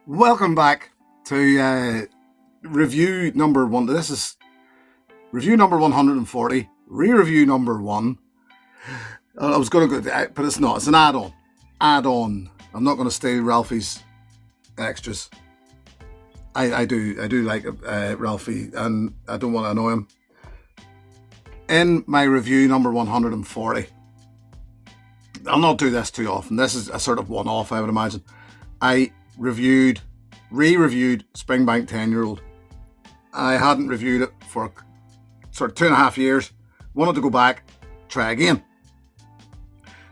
Welcome back to review number one. This is review number 140, re-review number one. I was going to go, but it's not. It's an add-on. Add-on. I'm not going to stay Ralphie's extras. I do like Ralphie, and I don't want to annoy him. In my review number 140, I'll not do this too often. This is a sort of one-off, I would imagine. I re-reviewed Springbank 10-year-old. I hadn't reviewed it for sort of 2.5 years. Wanted to go back, try again.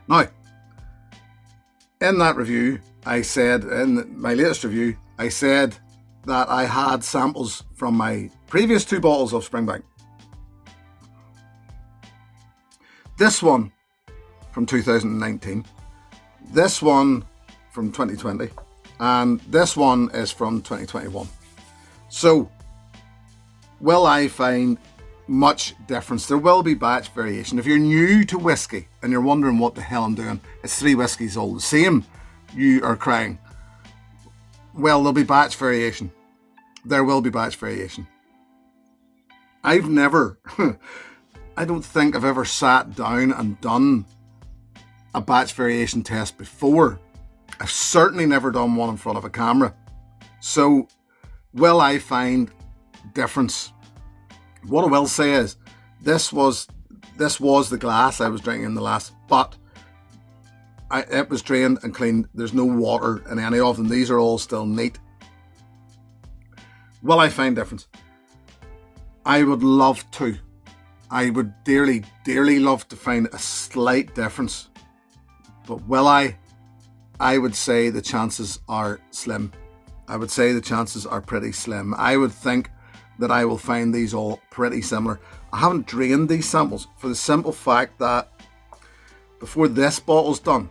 Now, in that review, I said, in my latest review, I said that I had samples from my previous 2 bottles of Springbank. This one from 2019, this one from 2020, and this one is from 2021. So, will I find much difference? There will be batch variation. If you're new to whiskey and you're wondering what the hell I'm doing, it's 3 whiskies all the same, you are crying. Well, there'll be batch variation. There will be batch variation. I've never, I don't think I've ever sat down and done a batch variation test before. I've certainly never done one in front of a camera. So, will I find difference? What I will say is, this was the glass I was drinking in the last, but it was drained and cleaned. There's no water in any of them. These are all still neat. Will I find difference? I would love to. I would dearly, dearly love to find a slight difference. But will I? I would say the chances are slim. I would say the chances are pretty slim. I would think that I will find these all pretty similar. I haven't drained these samples for the simple fact that before this bottle's done,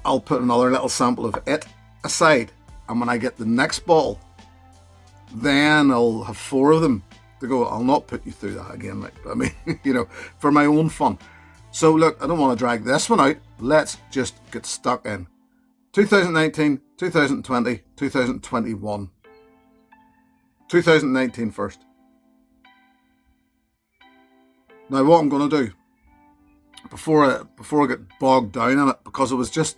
I'll put another little sample of it aside, and when I get the next bottle, then I'll have 4 of them to go. I'll not put you through that again, like, I mean, for my own fun. So look, I don't want to drag this one out. Let's just get stuck in 2019, 2020, 2021. 2019 first. Now what I'm going to do, before I get bogged down in it, because it was just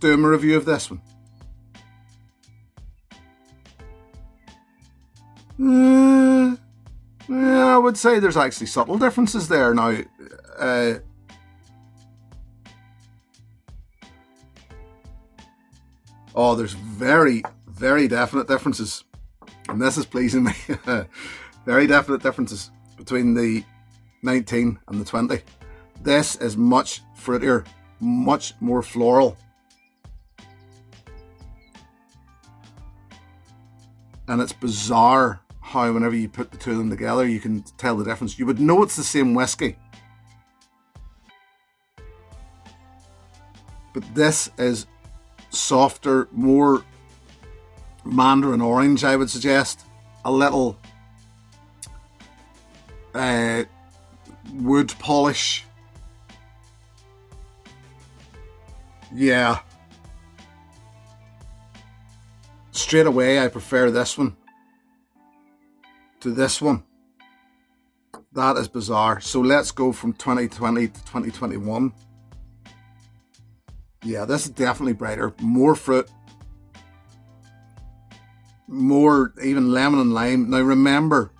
doing a review of this one. Yeah, I would say there's actually subtle differences there now. There's very, very definite differences, and this is pleasing me. Very definite differences between the 19 and the 20. This is much fruitier, much more floral. And it's bizarre how whenever you put the 2 of them together, you can tell the difference. You would know it's the same whiskey. But this is softer, more mandarin orange, I would suggest. A little wood polish. Yeah. Straight away, I prefer this one to this one. That is bizarre. So let's go from 2020 to 2021. Yeah, this is definitely brighter. More fruit. More even lemon and lime. Now remember,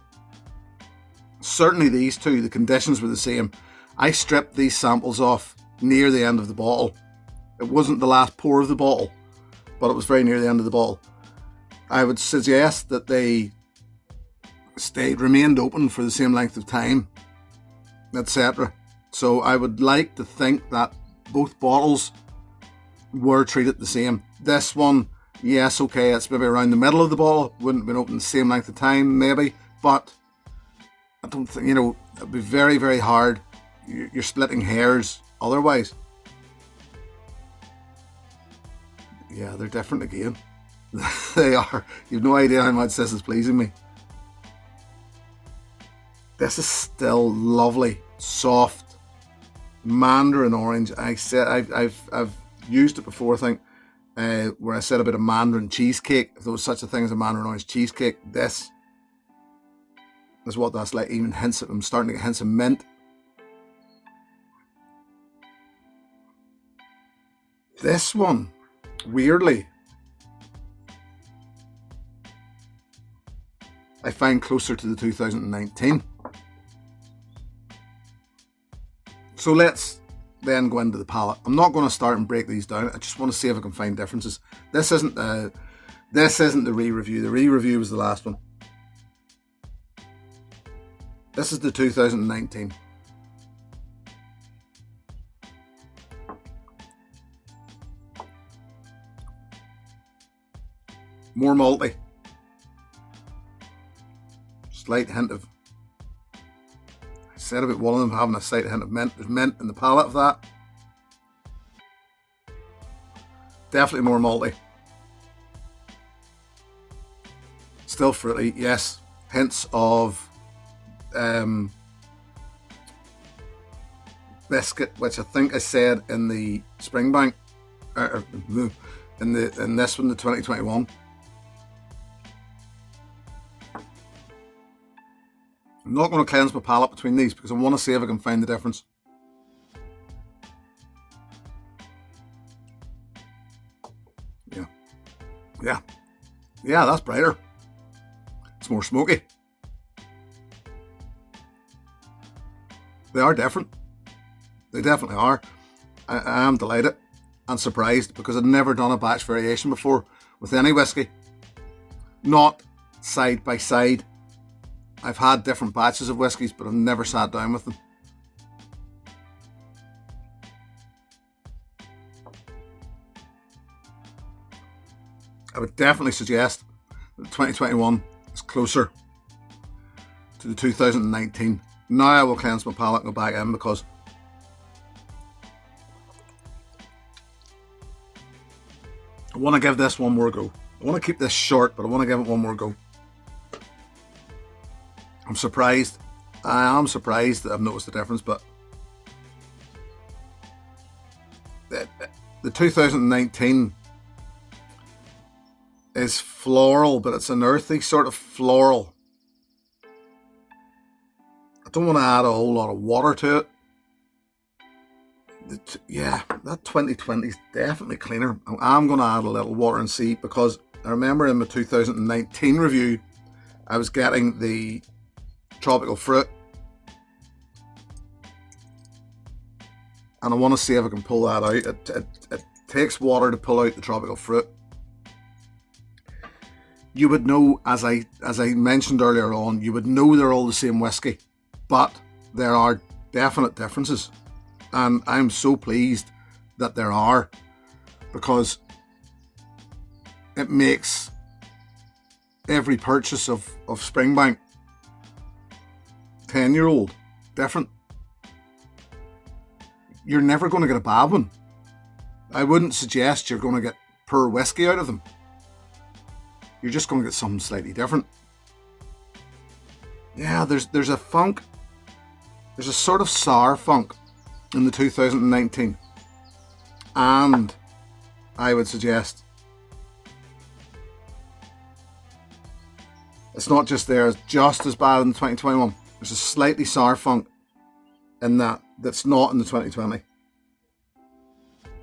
certainly these 2, the conditions were the same. I stripped these samples off near the end of the bottle. It wasn't the last pour of the bottle, but it was very near the end of the bottle. I would suggest that they remained open for the same length of time, etc. So I would like to think that both bottles were treated the same. This one, yes, okay, it's maybe around the middle of the bottle, wouldn't have been open the same length of time, maybe, but I don't think, it'd be very, very hard. You're splitting hairs otherwise. Yeah, they're different again. They are. You've no idea how much this is pleasing me. This is still lovely, soft mandarin orange. I said I've used it before, I think, where I said about a mandarin cheesecake. If there was such a thing as a mandarin orange cheesecake, this is what that's like. Even hints of, I'm starting to get hints of mint. This one, weirdly, I find closer to the 2019. So let's then go into the palate. I'm not going to start and break these down. I just want to see if I can find differences. This isn't the re-review. The re-review was the last one. This is the 2019. More malty. Slight hint of, I said about one of them having a slight hint of mint. There's mint in the palate of that. Definitely more malty. Still fruity, yes. Hints of biscuit, which I think I said in the Springbank, in this one, the 2021. I'm not going to cleanse my palate between these because I want to see if I can find the difference. Yeah, that's brighter. It's more smoky. They are different. They definitely are. I am delighted and surprised because I've never done a batch variation before with any whiskey. Not side by side. I've had different batches of whiskies, but I've never sat down with them. I would definitely suggest that 2021 is closer to the 2019. Now I will cleanse my palate and go back in because I want to give this one more go. I want to keep this short, but I want to give it one more go. I'm surprised. I am surprised that I've noticed the difference, but the 2019 is floral, but it's an earthy sort of floral. I don't want to add a whole lot of water to it. That 2020 is definitely cleaner. I'm going to add a little water and see, because I remember in my 2019 review, I was getting the tropical fruit, and I want to see if I can pull that out. It takes water to pull out the tropical fruit. You would know, as I mentioned earlier on, you would know they're all the same whiskey, but there are definite differences, and I'm so pleased that there are, because it makes every purchase of Springbank 10-year-old different. You're never going to get a bad one. I wouldn't suggest you're going to get poor whiskey out of them. You're just going to get something slightly different. Yeah, there's a funk. There's a sort of sour funk in the 2019. And I would suggest it's not just there, it's just as bad in the 2021. There's a slightly sour funk in that's not in the 2020.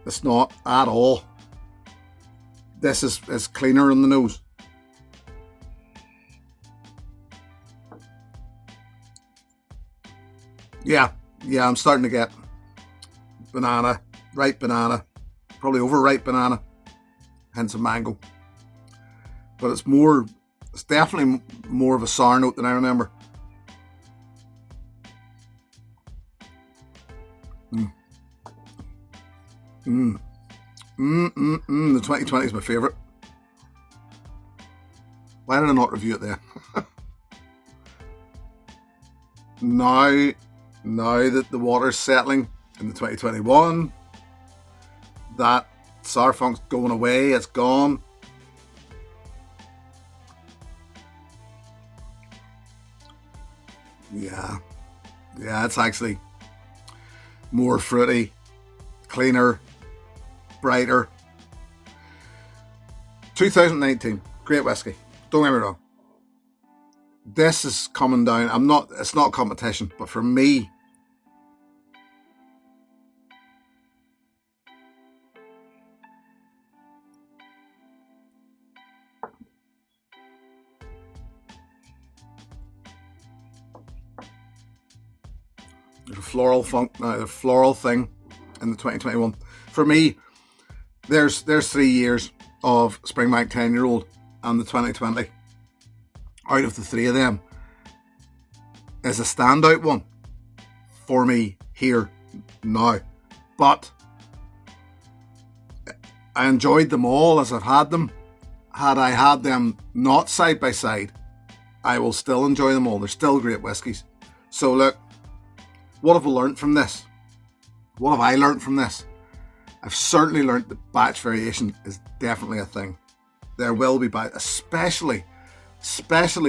It's not at all. This is cleaner in the nose. Yeah, I'm starting to get banana, ripe banana, probably overripe banana, hence a mango. But it's definitely more of a sour note than I remember. The 2020 is my favourite. Why did I not review it there? Now that the water's settling in the 2021, that sour funk's going away, it's gone. Yeah, it's actually more fruity, cleaner, brighter. 2019, great whiskey. Don't get me wrong. This is coming down. It's not competition, but for me, there's a floral funk now, the floral thing in the 2021. For me, there's 3 years of Springbank 10-year-old and the 2020. Out of the three of them is a standout one for me here now. But I enjoyed them all as I've had them. Had I had them not side by side, I will still enjoy them all. They're still great whiskies. So look, what have we learned from this? What have I learned from this? I've certainly learned that batch variation is definitely a thing. There will be batch, especially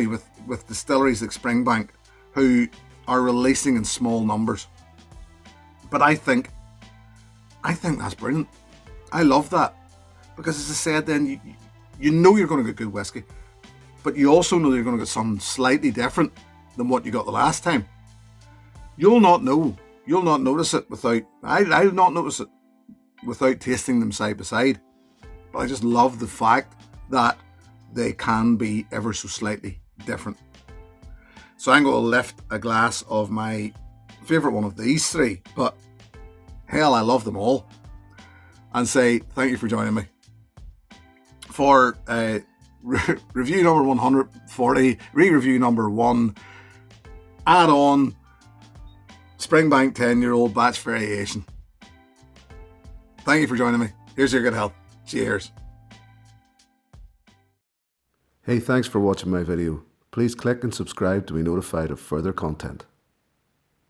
with distilleries like Springbank, who are releasing in small numbers. But I think that's brilliant. I love that, because as I said, then you know you're going to get good whiskey, but you also know you're going to get something slightly different than what you got the last time. You'll not notice it without. I'll not notice it without tasting them side by side. But I just love the fact that they can be ever so slightly different. So I'm going to lift a glass of my favourite one of these three, but hell, I love them all, and say thank you for joining me for review number 140, re-review number 1, add-on Springbank 10-year-old batch variation. Thank you for joining me. Here's your good health. Cheers. Hey, thanks for watching my video. Please click and subscribe to be notified of further content.